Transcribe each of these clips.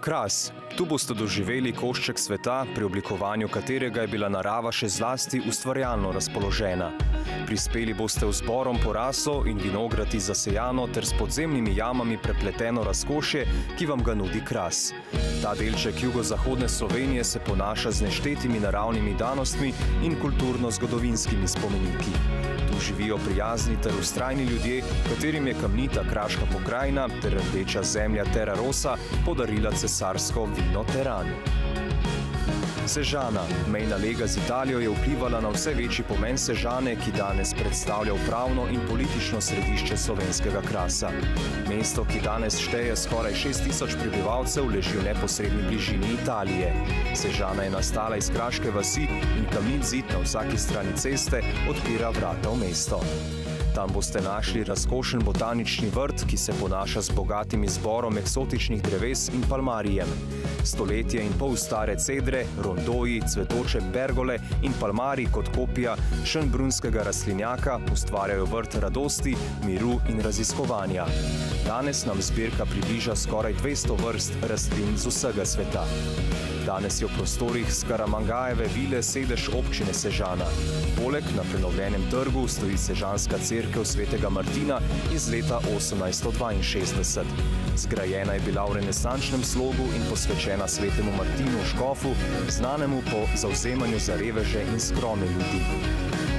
Kras. Tu boste doživeli košček sveta, pri oblikovanju katerega je bila narava še zlasti ustvarjalno razpoložena. Prispeli boste v zborom po raso in vinogradi zasejano ter s podzemnimi jamami prepleteno razkošje, ki vam ga nudi Kras. Ta delček jugozahodne Slovenije se ponaša z neštetimi naravnimi danostmi in kulturno-zgodovinskimi spomeniki. Tu živijo prijazni ter vztrajni ljudje, katerim je kamnita kraška pokrajina ter rdeča zemlja Terra Rosa podarila cesarsko vino Teran. Sežana. Mejna lega z Italijo je vplivala na vse večji pomen Sežane, ki danes predstavlja upravno in politično središče slovenskega Krasa. Mesto, ki danes šteje skoraj 6000 prebivalcev, leži v neposredni bližini Italije. Sežana je nastala iz kraške vasi in kamnit zid na vsaki strani ceste odpira vrata v mesto. Tam boste našli razkošen botanični vrt, ki se ponaša z bogatim izborom eksotičnih dreves in palmarijem. Stoletje in pol stare cedre, rondoji, cvetoče pergole in palmari kot kopija šenbrunskega rastlinjaka ustvarjajo vrt radosti, miru in raziskovanja. Danes nam zbirka približa skoraj 200 vrst rastlin z vsega sveta. Danes je v prostorih Skaramangajeve vile sedež občine Sežana. Poleg na prenovljenem trgu stoji sežanska cerkev svetega Martina iz leta 1862. Zgrajena je bila v renesančnem slogu in posvečena svetemu Martinu Škofu, znanemu po zavzemanju za reveže in skromne ljudi.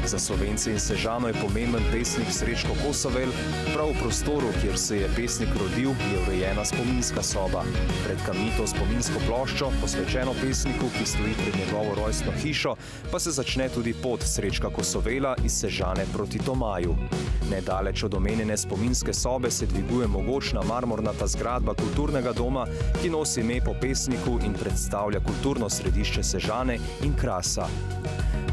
Za Slovence in Sežano je pomemben pesnik Srečko Kosovel. Prav v prostoru, kjer se je pesnik rodil, je urejena spominska soba. Pred kamnito spominsko ploščo, posvečeno pesniku, ki stoji pred njegovo rojstno hišo, pa se začne tudi pot Srečka Kosovela iz Sežane proti Tomaju. Nedaleč od omenjene spominske sobe se dviguje mogočna marmornata zgradba kulturnega doma, ki nosi ime po pesniku in predstavlja kulturno središče Sežane in Krasa.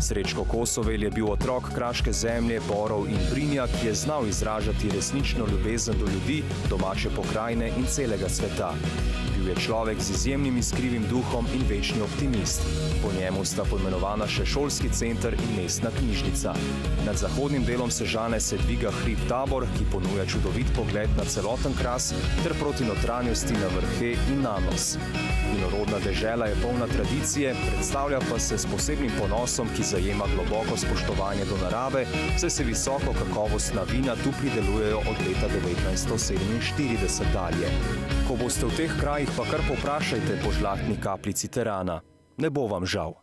Srečko Kosovel je bil otrok kraške zemlje, borov in brinja, ki je znal izražati resnično ljubezen do ljudi, domače pokrajine in celega sveta. Bil je človek z izjemnim iskrivim duhom in večni optimist. Po njemu sta poimenovana še šolski center in mestna knjižnica. Nad zahodnim delom Sežane se dviga hrib Tabor, ki ponuja čudovit pogled na celoten Kras ter proti notranjosti na Vrhe in Nanos. Vinorodna dežela je polna tradicije, predstavlja pa se s posebnim ponosom, ki zajema globoko spoštovanje do narave, saj se visoko kakovostna vina tu pridelujejo od leta 1947 dalje. Ko boste v teh krajih, pa kar povprašajte po žlahtni kapljici terana. Ne bo vam žal.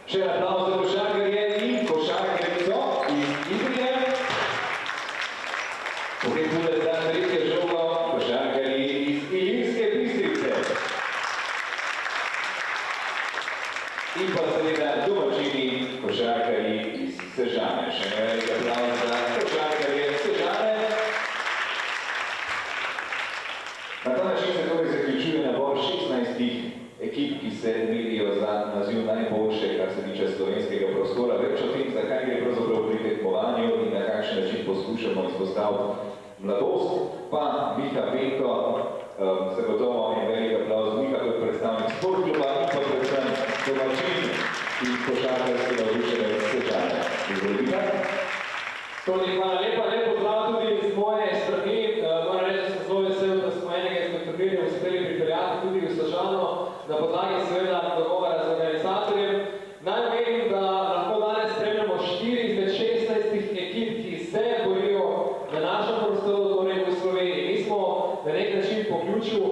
Še aplavz za košarkarje in košarkarico iz Idrije. Potem bude za tretje žogo košarkarji iz Ilirske Bistrice. In pa seveda domačini košarkarji iz Sežane. Še velik aplavz za košarkarje Sežane. Na ta način se torej zaključuje nabor 16 ekip, ki se merijo za naziv najboljše, kar se tiče slovenskega prostora. Več o tem, zakaj gre pravzaprav pri tekmovanju in na kakšen način poskušamo izpostaviti mladost, pa Miha Benko, zagotovo je velik aplavz Miha kot predstavnik sportkluba in pa predvsem domačin in košarkarskega vzdušenja Sežane. Izvolite. Toni, hvala lepa, lep pozdrav tudi iz moje strani. Moram reči, da sem zelo vesel, da smo enega izmed trgovin uspeli pripeljati tudi v Sežano na podlagi seveda dogovora z organizatorjem. Naj omenim, da lahko danes spremljamo 4 izmed 16 ekip, ki se borijo na našem prostoru, torej v Sloveniji. Mi smo na nek način po ključu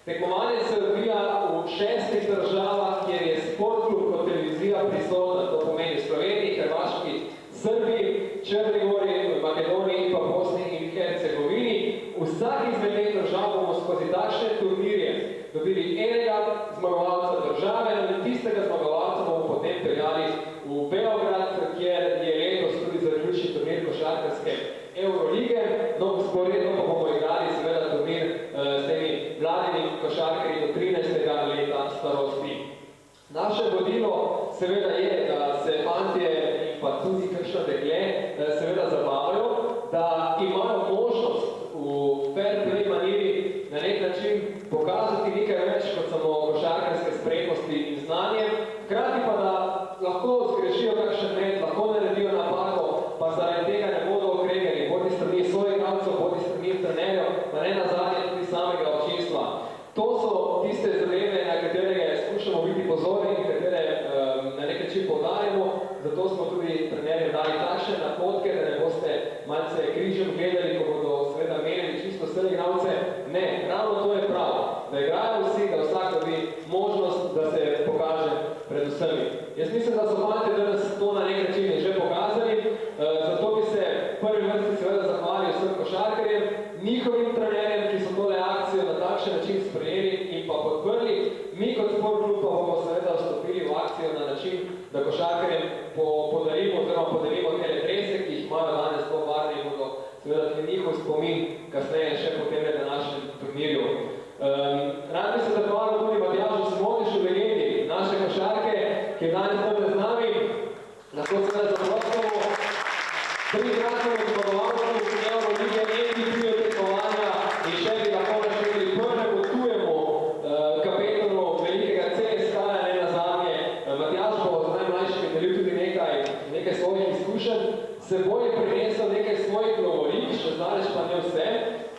Tekmovanje se odvija v 6 državah, kjer je Sportklub kot televizija prisotna, to pomeni Sloveniji, Hrvaški, Srbiji, Črni Gori, Makedoniji in pa Bosni in Hercegovini. Vsak izmed teh držav bomo skozi takšne turnirje dobili enega zmagovalca države in tistega zmagovalca bomo potem peljali v Beograd, kjer je letos tudi zaključni turnir košarkarske Eurolige. No, vzporedno pa bomo igrali seveda turnir s temi mladimi košarkarji do 13. leta starosti. Naše vodilo seveda je, da se fantje in pa tudi kakšno dekle seveda zabavajo, da imajo možnost v fair play maniri na nek način pokazati nekaj več kot samo košarkarske spretnosti in znanje, hkrati pa da lahko zgrešijo kakšen met, lahko naredijo napako, pa zaradi tega ne bodo okregani, bodi strani soigralcev, bodi strani trenerjev, pa ne nazadnje tudi samega občinstva. To so tiste zadeve, na katere skušamo biti pozorni in katere na nek način poudarjamo, zato smo tudi trenerjem dali takšne napotke, da ne boste malce križem gledali, ko bodo seveda menili čisto vse igralce. Ne, ravno to je prav, da igrajo vsi, da vsak dobi možnost, da se pokaže pred vsemi. Jaz mislim, da so fantje danes to na nek način že pokazali, zato bi se prvi vrsti seveda zahvalil vsem košarkarjem, njihovim trenerjem, ki so tole akcijo na takšen način sprejeli in pa podprli. Mi kot Sportklub pa bomo seveda vstopili v akcijo na način, da košarkarjem podarimo te drese, ki jih imajo danes po barvi in bodo seveda tudi njihov spomin kasneje še po tem današnjem turnirju. Rad bi se zahvalil tudi Matjažu Smodišu, legendi naše košarke, ki je danes tukaj z nami. Lahko seveda zaprošamo trikratnemu zmagovalcu Eurolige MVP tekmovanja in še bi lahko našteli prvemu tujemu kapetanu velikega CSKA, ne nazadnje. Matjaž bo z najmlajšimi delil tudi nekaj svojih izkušenj, seboj je prinesel nekaj svojih govorik, še zdaleč pa ne vse.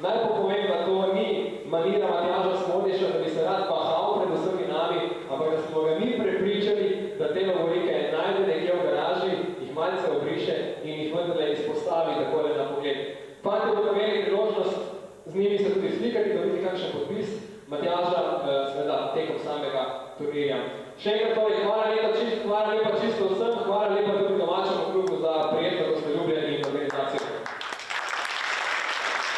Naj pa povem, da to ni manira Matjaža Smodiša, da bi se rad bahal pred vsemi nami, ampak da smo ga mi prepričali, da te govorike najde nekje v garaži, jih malce obriše in jih vendarle izpostavi takole na pogled. Fantje bodo imeli priložnost z njimi se tudi slikati, dobiti kakšen podpis Matjaža, seveda tekom samega turnirja. Še enkrat torej, hvala lepa čisto vsem, hvala lepa tudi domačemu klubu za prijetno gostoljublje in organizacijo.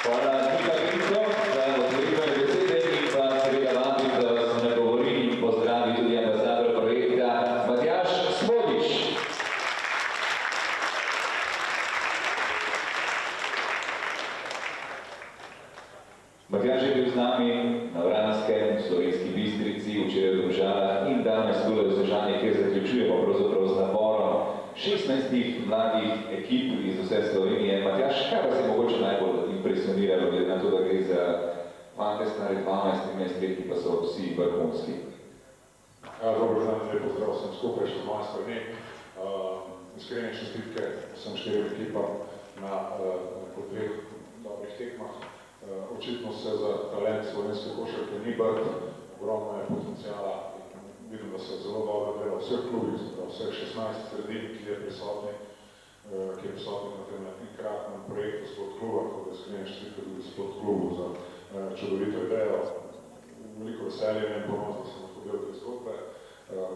Hvala Nika Vinco za otvoritve besede in pa seveda vabim, da vas nagovori in pozdravi tudi ambasador projekta Matjaž Smodiš. Matjaž je bil z nami na Vranskem, v Slovenski Bistrici, včeraj v Domžalah in danes tule v Sežani, kjer zaključujemo pravzaprav z naborom 16 mladih ekip iz vse Slovenije. Matjaž, kaj vas je mogoče najbolj impresioniralo, glede na to, da gre za fante stare 12-13 let, ki pa so vsi vrhunski? Dobro dan, lep pozdrav vsem skupaj, še z moje strani. Iskrene čestitke vsem 4 ekipam na po 2 dobrih tekmah. Očitno se za talent slovenske košarke ni brd, ogromno je potencijala. Vidim, da se zelo dobro dela v vseh klubih, vseh 16 sredin, ki je prisotni na tem enkratnem projektu Sportkluba, tako da iskrene čestitke tudi Sportklubu za čudovito idejo. Veliko veselje in ponos, da sem lahko del te zgodbe.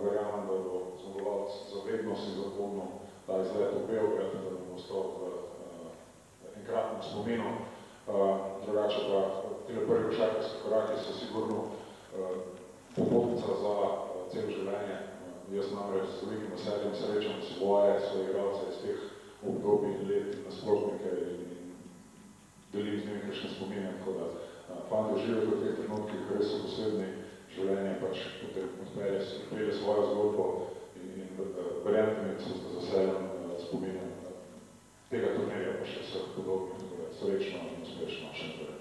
Verjamem, da bo zmagovalec za vedno si zapomnil ta izlet v Beograd, da bomo ostal v enkratnem spominu. Drugače pa tile prvi košarkarski koraki so sigurno popotnica za celo življenje. Jaz namreč z velikim veseljem srečam svoje igralce iz teh obdobij, let, nasprotnike in delim z njimi kakšne spomine, tako da fante uživajo v teh trenutkih, res so posebni, življenje pač potem odpelje svojo zgodbo in verjamete mi, da sem z veseljem spominjam tega turnirja, pa še vseh podobnih, tako da srečno in uspešno še naprej.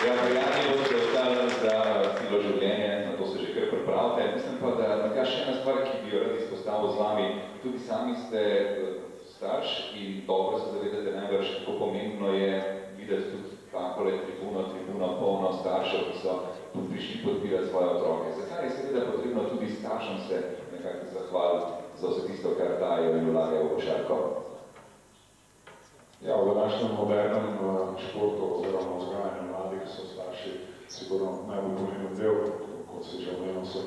Ja, prijatni boste ostali za celo življenje, na to se že kar pripravite. Mislim pa, da nekaj še ena stvar, ki bi jo rad izpostavil z vami, tudi sami ste starš in dobro se zavedate najbrž, kako pomembno je videti tudi kakole tribuna polno staršev, ki so prišli podpirati svoje otroke. Zakaj je seveda potrebno tudi staršem se nekako zahvaliti za vse tisto, kar dajo in vlagajo v košarko? Ja, v današnjem modernem športu oziroma vzgajanju mladih so starši sigurno najbolj pomemben del, kot se že omenil, sem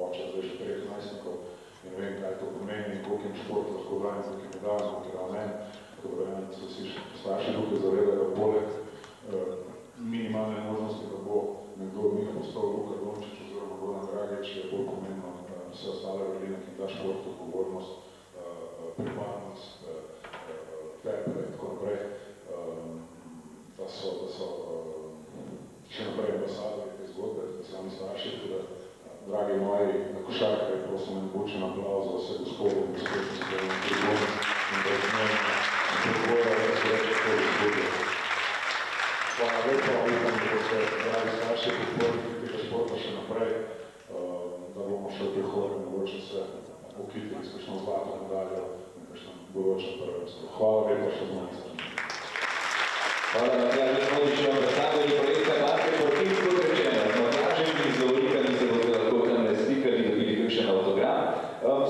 oče zdaj že 3 najstnikov in vem, kaj to pomeni in koliko jim šport lahko dajem, koliko jim je dajem, koliko je ne. Tako da so si starši tukaj zavedali, da poleg minimalne možnosti, da bo nekdo od njih postal Luka Dončić oziroma Goran Dragić, je bolj pomembno vse ostale vrline, ki da šport, odgovornost, pripadnost, fair play in tako naprej, da so še naprej ambasadori te zgodbe, da sami starši, tudi dragi moji košarkarji, prosim en bučen aplauz za vse gospode in gospodine s tem prihodnost in da izmeni podpora, da se reče to gospodje. Hvala lepa, upam, da se dragi starši podporili tega športa še naprej, da bomo še v prihodnje mogoče se okitili s kakšno zlato medaljo in kakšno bodoče prvenstvo. Hvala lepa še z moje strani. Hvala, Matjaž Žmodič, vam predstavljeni projekta Marke Fortin, kot rečeno, z Matjažem in z Dovolikami se boste lahko tam slikali, dobili kakšen autogram.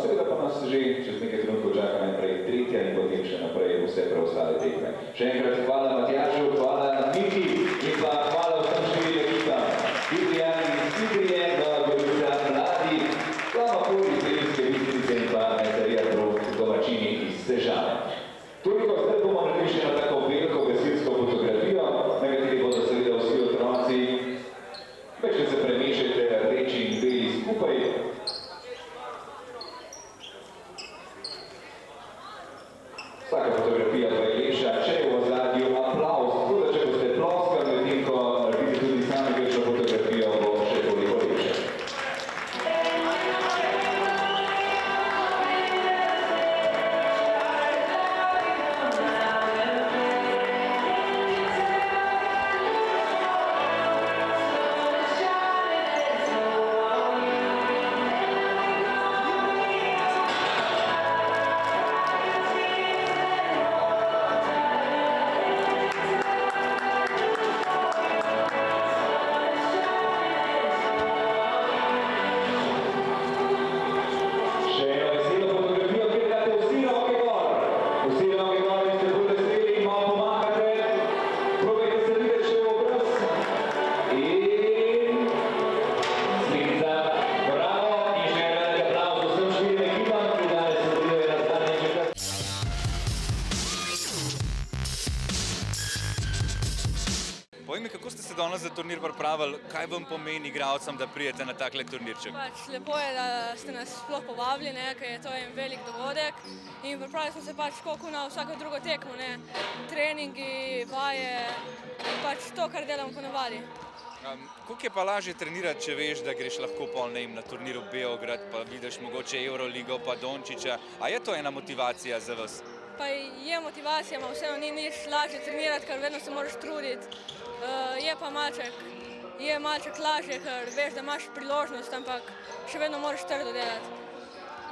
Seveda pa nas že čez nekaj trenutkov čaka najprej tretja in potem še naprej vse preostale tekme. Še enkrat hvala Matjažu, hvala Miki in pa hvala vsem štirim ekipam. Idrijan in Idrije, Nova Gorica, Mladi, Slavopoli, Sredinske Bistrice in pa Metarija domačini iz Sežane. Toliko, zdaj bomo naredili še na tako veliko gasilsko fotografijo, na kateri bodo seveda vsi otroci. Večkrat se premešajte rdeči in beli skupaj. Vsaka fotografija pa je lepša, če je v ozadju aplavz, tako da če boste ploskali, medtem ko naredite tudi sami kakšno fotografijo, bo še toliko lepše. Povej mi, kako ste se danes za turnir pripravili, kaj vam pomeni igralcem, da pridete na takle turnirček? Lepo je, da ste nas sploh povabili, ker je to en velik dogodek in pripravili smo se kot na vsako drugo tekmo, treningi, vaje in to, kar delamo ponavadi. Koliko je pa lažje trenirati, če veš, da greš lahko na turnir v Beograd, pa vidiš mogoče Euroligo, pa Dončića, a je to ena motivacija za vas? Pa je motivacija, ma vseeno ni nič lažje trenirati, ker vedno se moraš truditi. Je pa malček lažje, ker veš, da imaš priložnost, ampak še vedno moraš trdo delati.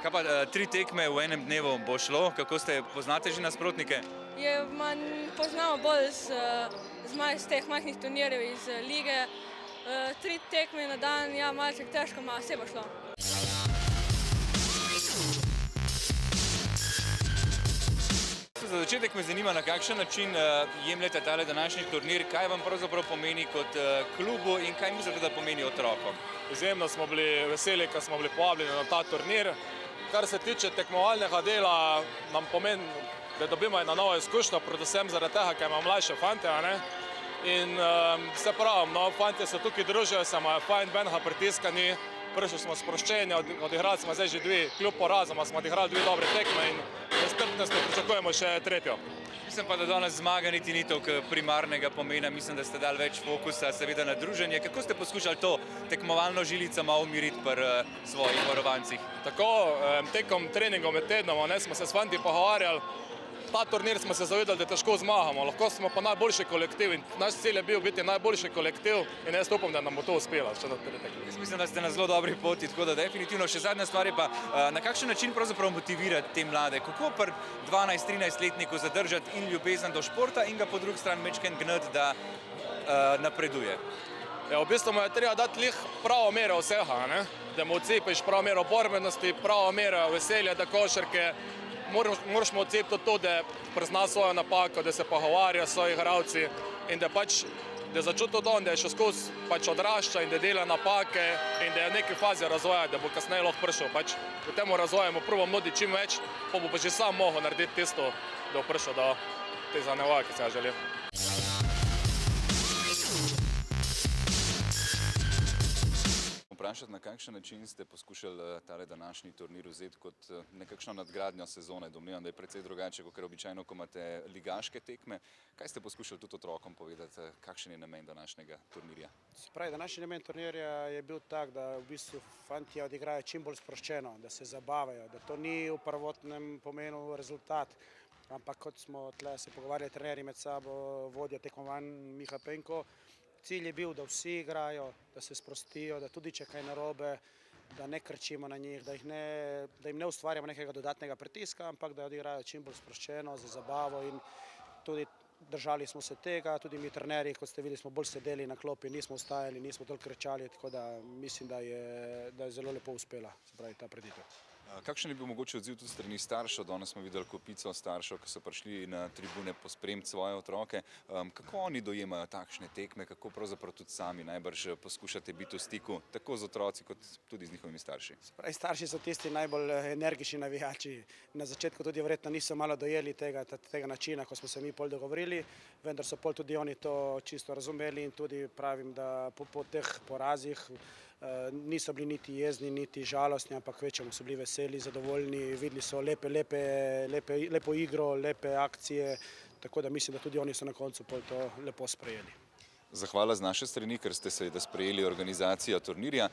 Kaj pa 3 tekme v enem dnevu bo šlo? Kako poznate že nasprotnike? Poznamo bolj z teh majhnih turnirjev iz lige. 3 tekme na dan, ja, malček težko, ma vse bo šlo. Za začetek me zanima, na kakšen način jemljete tale današnji turnir, kaj vam pravzaprav pomeni kot klubu in kaj mislite, da pomeni otrokom? Izjemno smo bili veseli, ko smo bili povabljeni na ta turnir. Kar se tiče tekmovalnega dela, nam pomeni, da dobimo eno novo izkušnjo, predvsem zaradi tega, ker imamo mlajše fante. In se pravim, fantje se tukaj družijo, se imajo fajn, benha pritiskani, prišli smo sproščeni, odigrali smo zdaj že 2 kljub porazoma, smo odigrali 2 dobre tekme in s strpnostjo pričakujemo še 3. Mislim pa, da danes zmaga niti ni toliko primarnega pomena, mislim, da ste dali več fokusa seveda na druženje. Kako ste poskušali to tekmovalno žilico malo umiriti pri svojih varovancih? Tako, tekom treningov med tednom smo se s fanti pogovarjali. Ta turnir smo se zavedali, da težko zmagamo, lahko smo pa najboljši kolektiv in naš cilj je bil biti najboljši kolektiv in jaz upam, da nam bo to uspelo. Jaz mislim, da ste na zelo dobri poti, tako da definitivno. Še zadnja stvar je pa, na kakšen način pravzaprav motivirati te mlade? Kako pri 12-13-letniku zadržati in ljubezen do športa in ga po drugi strani mečken gnati, da napreduje? V bistvu mu je treba dati lih pravo mero vsega, da mu vcepiš pravo mero borbenosti, pravo mero veselja do košarke. moraš mu odcepiti to, da prizna svojo napako, da se pogovarja s svojimi igralci in da pač da začuti to, da je še skozi pač odrašča in da dela napake in da je v neki fazi razvoja, da bo kasneje lahko prišel. Pač v tem razvoju mu prvo nudi čim več, pa bo pa že sam mogel narediti tisto, da bo prišel do te zanevaje, ki se ga želi. Vprašati, na kakšen način ste poskušali tale današnji turnir vzeti kot nekakšno nadgradnjo sezone? Domnevam, da je precej drugače, kot običajno, ko imate ligaške tekme. Kaj ste poskušali tudi otrokom povedati, kakšen je namen današnjega turnirja? Se pravi, današnji namen turnirja je bil tak, da v bistvu fantje odigrajo čim bolj sproščeno, da se zabavajo, da to ni v prvotnem pomenu rezultat, ampak kot smo tle se pogovarjali trenerji med sabo, vodja tekmovanj Miha Penko, cilj je bil, da vsi igrajo, da se sprostijo, da tudi če kaj narobe, da ne krčimo na njih, da jim ne ustvarjamo nekega dodatnega pritiska, ampak da odigrajo čim bolj sproščeno, za zabavo in tudi držali smo se tega, tudi mi trenerji, kot ste videli, smo bolj sedeli na klopi, nismo vstajali, nismo toliko krčali, tako da mislim, da je zelo lepo uspela, se pravi, ta preditev. Kakšen je bil mogoče odziv tudi strani staršev? Danes smo videli kopico staršev, ki so prišli na tribune pospremiti svoje otroke. Kako oni dojemajo takšne tekme, kako pravzaprav tudi sami najbrž poskušate biti v stiku, tako z otroci, kot tudi z njihovimi starši? Pravi, starši so tisti najbolj energični navijači. Na začetku tudi verjetno niso malo dojeli tega načina, ko smo se mi pol dogovorili, vendar so pol tudi oni to čisto razumeli in tudi pravim, da po teh porazih niso bili niti jezni, niti žalostni, ampak večjemu so bili veseli, zadovoljni, videli so lepo igro, lepe akcije, tako da mislim, da tudi oni so na koncu pol to lepo sprejeli. Zahvala z naše strani, ker ste seveda sprejeli organizacijo turnirja.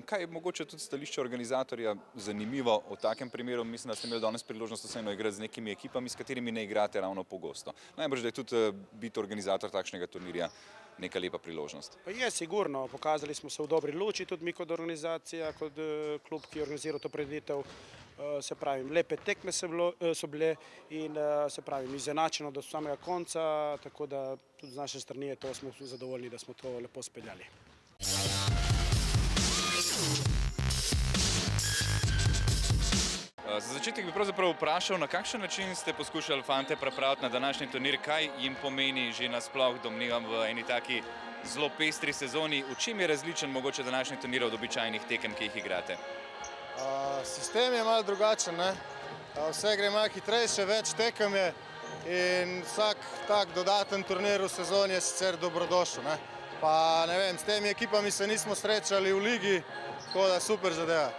Kaj je mogoče tudi stališče organizatorja zanimivo v takem primeru? Mislim, da ste imeli danes priložnost vseeno igrati z nekimi ekipami, s katerimi ne igrate ravno pogosto. Najbrž, da je tudi biti organizator takšnega turnirja neka lepa priložnost. Pa je, sigurno. Pokazali smo se v dobri luči, tudi mi kot organizacija, kot klub, ki je organiziral to prireditev. Se pravi, lepe tekme so bile in se pravi, izenačeno do samega konca, tako da tudi z naše strani je to, smo zadovoljni, da smo to lepo speljali. Za začetek bi pravzaprav vprašal, na kakšen način ste poskušali fante pripraviti na današnji turnir, kaj jim pomeni že nasploh, domnevam, v eni taki zelo pestri sezoni, v čem je različen mogoče današnji turnir od običajnih tekem, ki jih igrate? Sistem je malo drugačen, ne? Vse gre malo hitrejše, več tekem je in vsak tak dodaten turnir v sezoni je sicer dobrodošel, ne? Pa ne vem, s temi ekipami se nismo srečali v ligi, tako da super zadeva.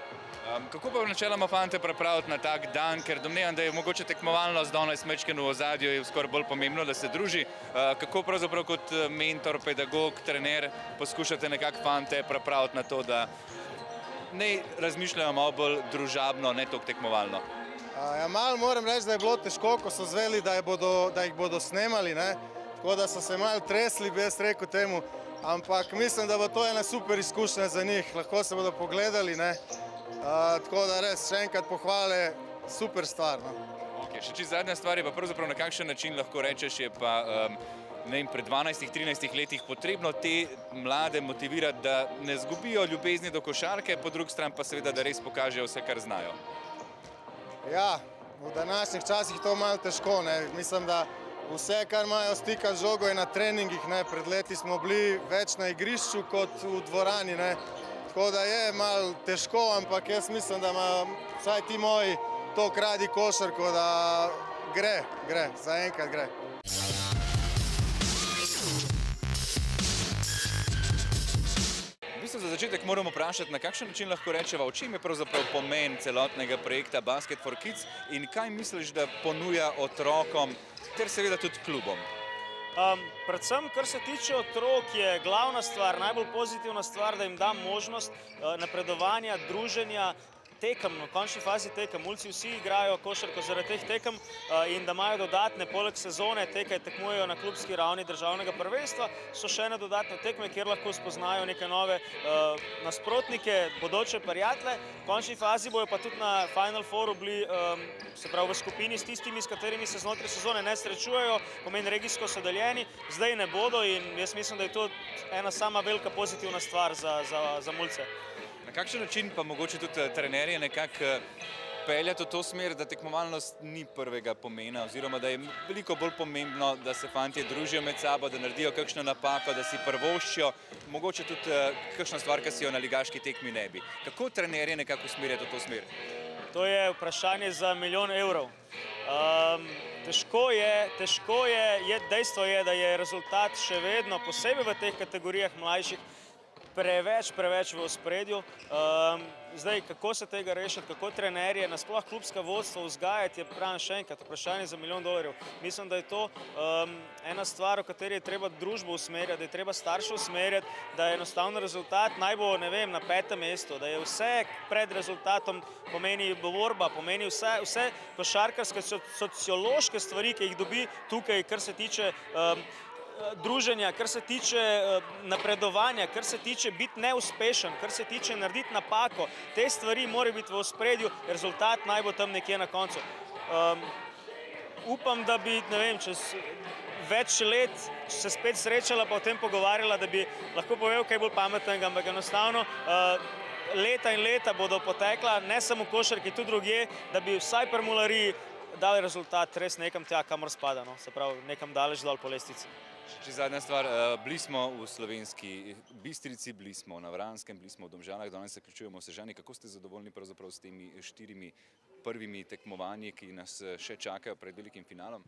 Kako pa načeloma fante pripraviti na tak dan, ker domnevam, da je mogoče tekmovalnost danes majčkeno v ozadju, je skoraj bolj pomembno, da se druži. Kako pravzaprav kot mentor, pedagog, trener poskušate nekako fante pripraviti na to, da ne razmišljajo malo bolj družabno, ne toliko tekmovalno? Ja, malo moram reči, da je bilo težko, ko so zveli, da jih bodo snemali, ne? Tako da so se malo tresli, bi jaz rekel temu, ampak mislim, da bo to ena super izkušnja za njih, lahko se bodo pogledali, ne? Tako da res, še enkrat pohvale, super stvar. Še čisto zadnja stvar je pa pravzaprav na kakšen način lahko rečeš, je pa pred 12-13 letih potrebno te mlade motivirati, da ne zgubijo ljubezni do košarke, po drugi strani pa seveda, da res pokažejo vse, kar znajo. Ja, v današnjih časih to malo težko, ne. Mislim, da vse, kar imajo stika z žogo, je na treningih, ne. Pred leti smo bili več na igrišču kot v dvorani, ne. Tako da je malo težko, ampak jaz mislim, da ima vsaj ti moji toliko radi košarko, da gre, zaenkrat gre. V bistvu za začetek moramo vprašati, na kakšen način lahko rečeva, v čem je pravzaprav pomen celotnega projekta Basket for Kids in kaj misliš, da ponuja otrokom ter seveda tudi klubom? Predvsem, kar se tiče otrok, je glavna stvar, najbolj pozitivna stvar, da jim da možnost napredovanja, druženja, tekem, v končni fazi tekem. Mulci vsi igrajo košarko zaradi teh tekem in da imajo dodatne, poleg sezone, tekaj tekmujejo na klubski ravni državnega prvenstva, so še ene dodatne tekme, kjer lahko spoznajo neke nove nasprotnike, bodoče prijatelje. V končni fazi bojo pa tudi na Final Fouru bili, se pravi v skupini s tistimi, s katerimi se znotraj sezone ne srečujejo, pomeni regijsko so deljeni, zdaj ne bodo in jaz mislim, da je to ena sama velika pozitivna stvar za mulce. Na kakšen način pa mogoče tudi trenerje nekako peljati v to smer, da tekmovalnost ni prvega pomena, oziroma da je veliko bolj pomembno, da se fantje družijo med sabo, da naredijo kakšno napako, da si privoščijo, mogoče tudi kakšna stvar, ki si jo na ligaški tekmi ne bi. Kako trenerje nekako usmerjati v to smer? To je vprašanje za milijon evrov. Težko je, dejstvo je, da je rezultat še vedno, posebej v teh kategorijah mlajših, preveč v ospredju. Zdaj, kako se tega rešiti, kako trenerje, nasploh klubska vodstva vzgajati, je pravim še enkrat vprašanje za $1 milijon. Mislim, da je to ena stvar, o kateri je treba družbo usmerjati, da je treba starše usmerjati, da je enostavno rezultat naj bo, ne vem, na 5. mestu, da je vse pred rezultatom pomeni borba, pomeni vse košarkarske, sociološke stvari, ki jih dobi tukaj, kar se tiče druženja, kar se tiče napredovanja, kar se tiče biti neuspešen, kar se tiče narediti napako. Te stvari morajo biti v ospredju, rezultat naj bo tam nekje na koncu. Upam, da bi, ne vem, čez več let se spet srečala pa o tem pogovarjala, da bi lahko povedal kaj bolj pametnega, ampak enostavno leta in leta bodo potekla, ne samo košarki, tudi drugje, da bi vsaj pri Mulariji dali rezultat res nekam tja, kamor spada, se pravi, nekam daleč dol po lestvici. Še zadnja stvar, bili smo v Slovenski Bistrici, bili smo na Vranskem, bili smo v Domžalah, danes se ključujemo v Sežani. Kako ste zadovoljni pravzaprav s temi 4 prvimi tekmovanji, ki nas še čakajo pred velikim finalom?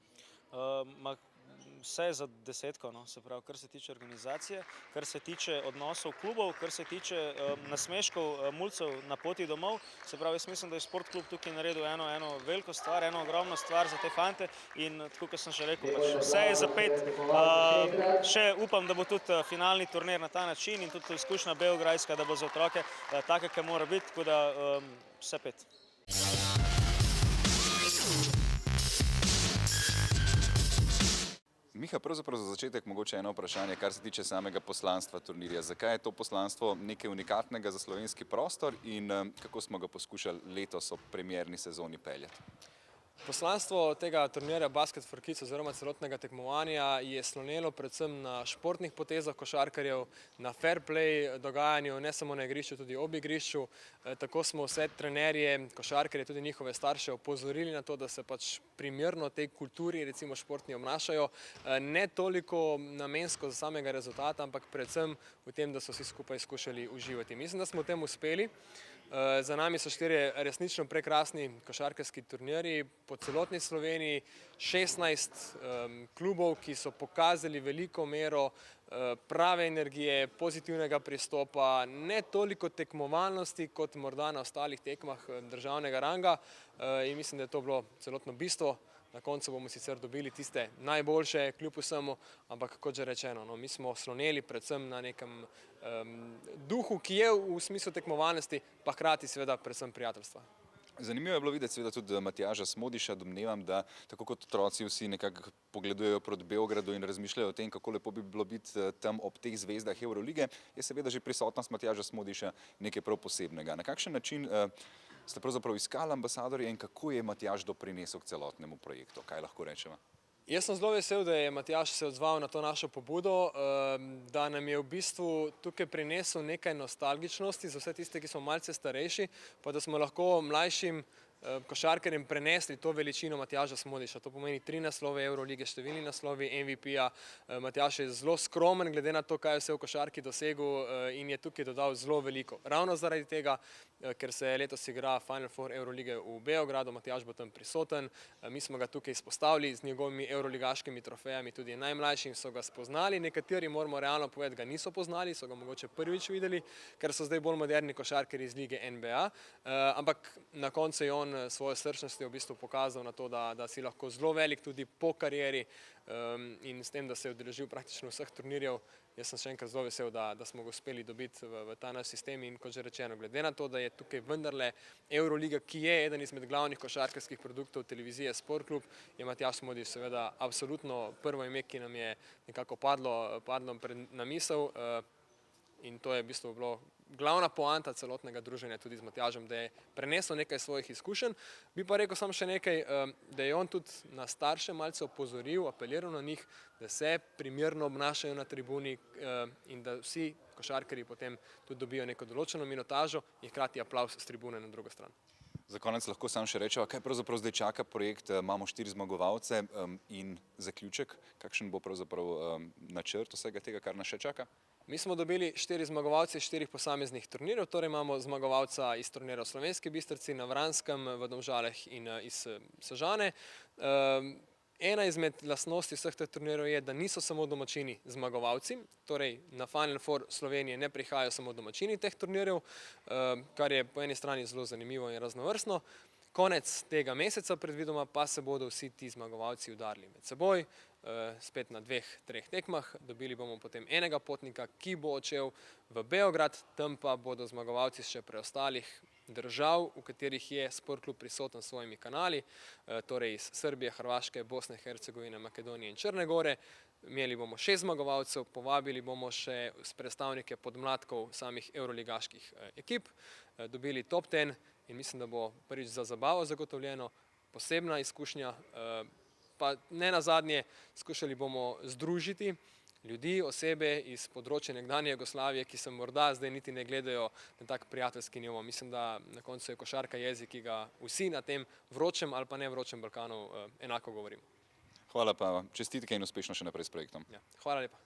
Vse za desetko, se pravi, kar se tiče organizacije, kar se tiče odnosov klubov, kar se tiče nasmeškov mulcev na poti domov. Se pravi, jaz mislim, da je Sport klub tukaj naredil eno veliko stvar, eno ogromno stvar za te fante in tako, kot sem še rekel, vse je za 5. Še upam, da bo tudi finalni turnir na ta način in tudi izkušnja beograjska, da bo za otroke taka, ki mora biti, tako da vse 5. Miha, pravzaprav za začetek mogoče eno vprašanje, kar se tiče samega poslanstva turnirja. Zakaj je to poslanstvo nekaj unikatnega za slovenski prostor in kako smo ga poskušali letos ob premierni sezoni peljati? Poslanstvo tega turnirja Basket for Kids oziroma celotnega tekmovanja je slonelo predvsem na športnih potezah košarkarjev, na fair play dogajanju, ne samo na igrišču, tudi ob igrišču. Tako smo vse trenerje, košarkarje, tudi njihove starše opozorili na to, da se pač primerno tej kulturi, recimo športni, obnašajo. Ne toliko namensko za samega rezultata, ampak predvsem v tem, da so vsi skupaj skušali uživati. Mislim, da smo v tem uspeli. Za nami so 4 resnično prekrasni košarkarski turnirji po celotni Sloveniji, 16 klubov, ki so pokazali veliko mero prave energije, pozitivnega pristopa, ne toliko tekmovalnosti kot morda na ostalih tekmah državnega ranga in mislim, da je to bilo celotno bistvo. Na koncu bomo sicer dobili tiste najboljše, kljub vsemu, ampak kot že rečeno, mi smo sloneli predvsem na nekem duhu, ki je v smislu tekmovalnosti, pa hkrati seveda predvsem prijateljstva. Zanimivo je bilo videti seveda tudi Matjaža Smodiša, domnevam, da tako kot otroci vsi nekako pogledujejo proti Beogradu in razmišljajo o tem, kako lepo bi bilo biti tam ob teh zvezdah Evrolige, je seveda že prisotnost Matjaža Smodiša nekaj prav posebnega. Na kakšen način ste pravzaprav iskali ambasadorje in kako je Matjaž doprinesel k celotnemu projektu? Kaj lahko rečemo? Jaz sem zelo vesel, da je Matjaž se odzval na to našo pobudo, da nam je v bistvu tukaj prinesel nekaj nostalgičnosti za vse tiste, ki smo malce starejši, pa da smo lahko mlajšim košarkarjem prenesli to veličino Matjaža Smodiša. To pomeni 3 naslove Evrolige, številni naslovi MVP-ja. Matjaž je zelo skromen glede na to, kaj je vse v košarki dosegel in je tukaj dodal zelo veliko. Ravno zaradi tega, ker se letos igra Final Four Evrolige v Beogradu, Matjaž bo tam prisoten. Mi smo ga tukaj izpostavili z njegovimi evroligaškimi trofejami, tudi najmlajšim so ga spoznali. Nekateri, moramo realno povedati, ga niso poznali, so ga mogoče prvič videli, ker so zdaj bolj moderni košarkarji iz lige NBA. Ampak na koncu je on svojo srčnost v bistvu pokazal na to, da si lahko zelo velik tudi po karieri in s tem, da se je udeležil praktično vseh turnirjev. Jaz sem še enkrat zelo vesel, da smo ga uspeli dobiti v ta naš sistem in kot že rečeno, glede na to, da je tukaj vendarle Euroliga, ki je eden izmed glavnih košarkarskih produktov televizije Sport klub, je Matjaž Smodiš seveda absolutno prvo ime, ki nam je nekako padlo na misel in to je v bistvu bilo glavna poanta celotnega druženja tudi z Matjažem, da je prenesel nekaj svojih izkušenj. Bi pa rekel samo še nekaj, da je on tudi na starše malce opozoril, apeliral na njih, da se primerno obnašajo na tribuni in da vsi košarkarji potem tudi dobijo neko določeno minutažo in hkrati aplavz s tribune na drugo stran. Za konec lahko sam še rečeva, kaj pravzaprav zdaj čaka projekt, imamo 4 zmagovalce in zaključek, kakšen bo pravzaprav načrt vsega tega, kar nas še čaka? Mi smo dobili 4 zmagovalce iz 4 posameznih turnirjev, torej imamo zmagovalca iz turnira v Slovenski Bistrici, na Vranskem, v Domžalah in iz Sežane. Ena izmed lastnosti vseh teh turnirjev je, da niso samo domačini zmagovalci, torej na Final Four Slovenije ne prihajajo samo domačini teh turnirjev, kar je po eni strani zelo zanimivo in raznovrstno. Konec tega meseca predvidoma pa se bodo vsi ti zmagovalci udarili med seboj, spet na 2-3 tekmah. Dobili bomo potem enega potnika, ki bo odšel v Beograd, tam pa bodo zmagovalci še preostalih držav, v katerih je Sportklub prisoten s svojimi kanali, torej iz Srbije, Hrvaške, Bosne, Hercegovine, Makedonije in Črne Gore. Imeli bomo 6 zmagovalcev, povabili bomo še predstavnike podmladkov samih evroligaških ekip, dobili top 10 in mislim, da bo prvič za zabavo zagotovljeno, posebna izkušnja, pa ne nazadnje skušali bomo združiti ljudi, osebe iz področja nekdanje Jugoslavije, ki se morda zdaj niti ne gledajo na tak prijateljski nivo. Mislim, da na koncu je košarka jezik, ki ga vsi na tem vročem ali pa ne vročem Balkanu enako govorimo. Hvala pa, čestitke in uspešno še naprej s projektom. Ja, hvala lepa.